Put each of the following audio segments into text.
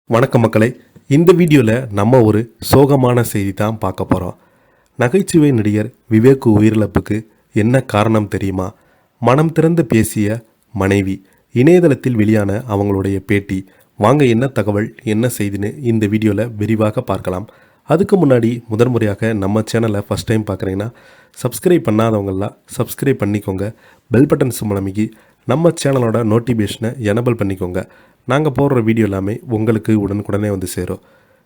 வணக்கம் மக்களே. இந்த வீடியோவில் நம்ம ஒரு சோகமான செய்தி தான் பார்க்க போகிறோம். நகைச்சுவை நடிகர் விவேக் உயிரிழப்புக்கு என்ன காரணம் தெரியுமா? மனம் திறந்து பேசிய மனைவி, இணையதளத்தில் வெளியான அவங்களுடைய பேட்டி. வாங்க என்ன தகவல் என்ன செய்தின்னு இந்த வீடியோவில் விரிவாக பார்க்கலாம். அதுக்கு முன்னாடி முதன்முறையாக நம்ம சேனலை ஃபஸ்ட் டைம் பார்க்குறீங்கன்னா சப்ஸ்கிரைப் பண்ணாதவங்களாம் சப்ஸ்கிரைப் பண்ணிக்கோங்க. பெல் பட்டன் சிம்பல் அமைக்கி நம்ம சேனலோட நோட்டிஃபிகேஷனை எனபிள் பண்ணிக்கோங்க. நாங்கள் போடுற வீடியோ எல்லாமே உங்களுக்கு உடனுக்குடனே வந்து சேரும்.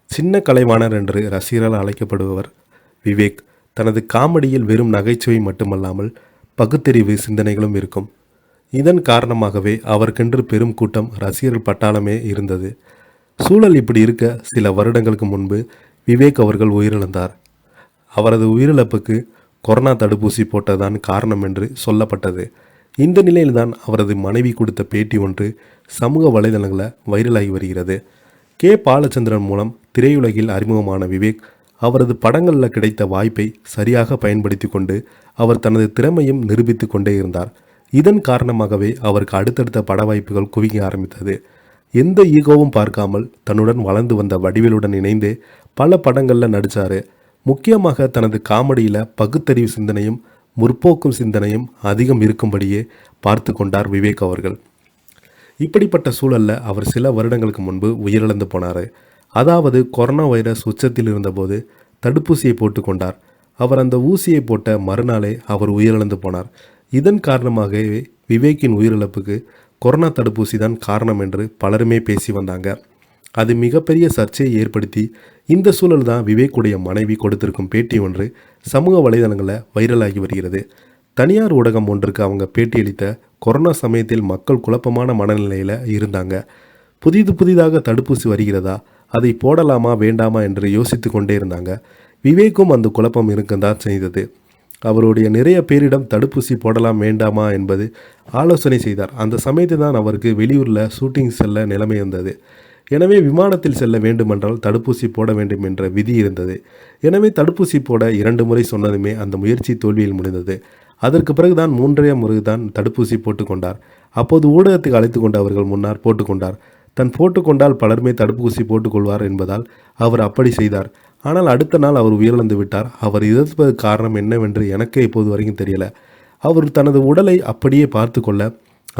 சின்ன கலைவாணர் என்று ரசிகரால் அழைக்கப்படுபவர் விவேக். தனது காமெடியில் வெறும் நகைச்சுவை மட்டுமல்லாமல் பகுத்தறிவு சிந்தனைகளும் இருக்கும். இதன் காரணமாகவே அவருக்கென்று பெரும் கூட்டம் ரசிகர்கள் பட்டாளமே இருந்தது. சூழல் இப்படி இருக்க சில வருடங்களுக்கு முன்பு விவேக் அவர்கள் உயிரிழந்தார். அவரது உயிரிழப்புக்கு கொரோனா தடுப்பூசி போட்டதான் காரணம் என்று சொல்லப்பட்டது. இந்த நிலையில்தான் அவரது மனைவி கொடுத்த பேட்டி ஒன்று சமூக வலைதளங்களில் வைரலாகி வருகிறது. கே பாலச்சந்திரன் மூலம் திரையுலகில் அறிமுகமான விவேக் அவரது படங்களில் கிடைத்த வாய்ப்பை சரியாக பயன்படுத்தி கொண்டு அவர் தனது திறமையும் நிரூபித்து கொண்டே இருந்தார். இதன் காரணமாகவே அவருக்கு அடுத்தடுத்த பட வாய்ப்புகள் குவிக்க ஆரம்பித்தது. எந்த ஈகோவும் பார்க்காமல் தன்னுடன் வளர்ந்து வந்த வடிவேலுடன் இணைந்தே பல படங்களில் நடித்தார். முக்கியமாக தனது காமெடியில் பகுத்தறிவு சிந்தனையும் முற்போக்கும் சிந்தனையும் அதிகம் இருக்கும்படியே பார்த்து கொண்டார் விவேக் அவர்கள். இப்படிப்பட்ட சூழலில் அவர் சில வருடங்களுக்கு முன்பு உயிரிழந்து போனார். அதாவது கொரோனா வைரஸ் உச்சத்தில் இருந்தபோது தடுப்பூசியை போட்டுக்கொண்டார். அவர் அந்த ஊசியை போட்ட மறுநாளே அவர் உயிரிழந்து போனார். இதன் காரணமாகவே விவேக்கின் உயிரிழப்புக்கு கொரோனா தடுப்பூசி தான் காரணம் என்று பலருமே பேசி வந்தாங்க. அது மிகப்பெரிய சர்ச்சையை ஏற்படுத்தி இந்த சூழல் தான் விவேக்குடைய மனைவி கொடுத்திருக்கும் பேட்டி ஒன்று சமூக வலைதளங்களில் வைரலாகி வருகிறது. தனியார் ஊடகம் ஒன்றுக்கு அவங்க பேட்டியளித்த கொரோனா சமயத்தில் மக்கள் குழப்பமான மனநிலையில் இருந்தாங்க. புதிதாக தடுப்பூசி வருகிறதா, அதை போடலாமா வேண்டாமா என்று யோசித்து கொண்டே இருந்தாங்க. விவேக்கும் அந்த குழப்பம் இருக்கத்தான் செய்தது. அவருடைய நிறைய பேரிடம் தடுப்பூசி போடலாம் வேண்டாமா என்பது ஆலோசனை செய்தார். அந்த சமயத்தில் தான் அவருக்கு வெளியூரில் ஷூட்டிங் செல்ல நிலைமை வந்தது. எனவே விமானத்தில் செல்ல வேண்டுமென்றால் தடுப்பூசி போட வேண்டும் என்ற விதி இருந்தது. எனவே தடுப்பூசி போட 2 முறை சொன்னதுமே அந்த முயற்சி தோல்வியில் முடிந்தது. அதற்கு பிறகுதான் 3ஆம் முறை தான் தடுப்பூசி போட்டுக்கொண்டார். அப்போது ஊடகத்துக்கு அழைத்து கொண்டு அவர்கள் முன்னால் போட்டுக்கொண்டார். தன் போட்டுக்கொண்டால் பலருமே தடுப்பூசி போட்டுக்கொள்வார் என்பதால் அவர் அப்படி செய்தார். ஆனால் அடுத்த நாள் அவர் உயிரிழந்து விட்டார். அவர் இறப்பதற்கு காரணம் என்னவென்று எனக்கே இப்போது வரைக்கும் தெரியல. அவர் தனது உடலை அப்படியே பார்த்து கொள்ள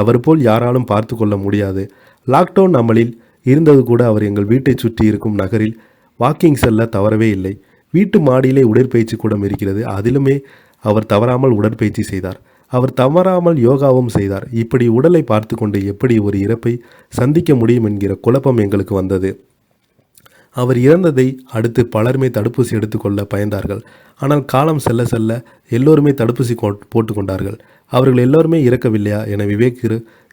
அவர் போல் யாராலும் பார்த்து கொள்ள முடியாது. லாக்டவுன் அமலில் இருந்தது கூட அவர் எங்கள் வீட்டை சுற்றி இருக்கும் நகரில் வாக்கிங் செல்ல தவறவே இல்லை. வீட்டு மாடியிலே உடற்பயிற்சி கூடம் இருக்கிறது. அதிலுமே அவர் தவறாமல் உடற்பயிற்சி செய்தார். அவர் தவறாமல் யோகாவும் செய்தார். இப்படி உடலை பார்த்து கொண்டு எப்படி ஒரு இறப்பை சந்திக்க முடியும் என்கிற குழப்பம் எங்களுக்கு வந்தது. அவர் இறந்ததை அடுத்து பலருமே தடுப்பூசி எடுத்துக்கொள்ள பயந்தார்கள். ஆனால் காலம் செல்ல செல்ல எல்லோருமே தடுப்பூசி போட்டுக்கொண்டார்கள். அவர்கள் எல்லோருமே இறக்கவில்லையா என விவேக்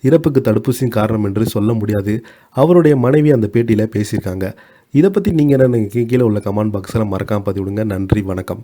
இறப்புக்கு தடுப்பூசியின் காரணம் என்று சொல்ல முடியாது. அவருடைய மனைவி அந்த பேட்டியில் பேசியிருக்காங்க. இதை பற்றி நீங்கள் என்ன கீழே உள்ள கமெண்ட் பாக்ஸில் மறக்காமல் பதிவிடுங்க. நன்றி, வணக்கம்.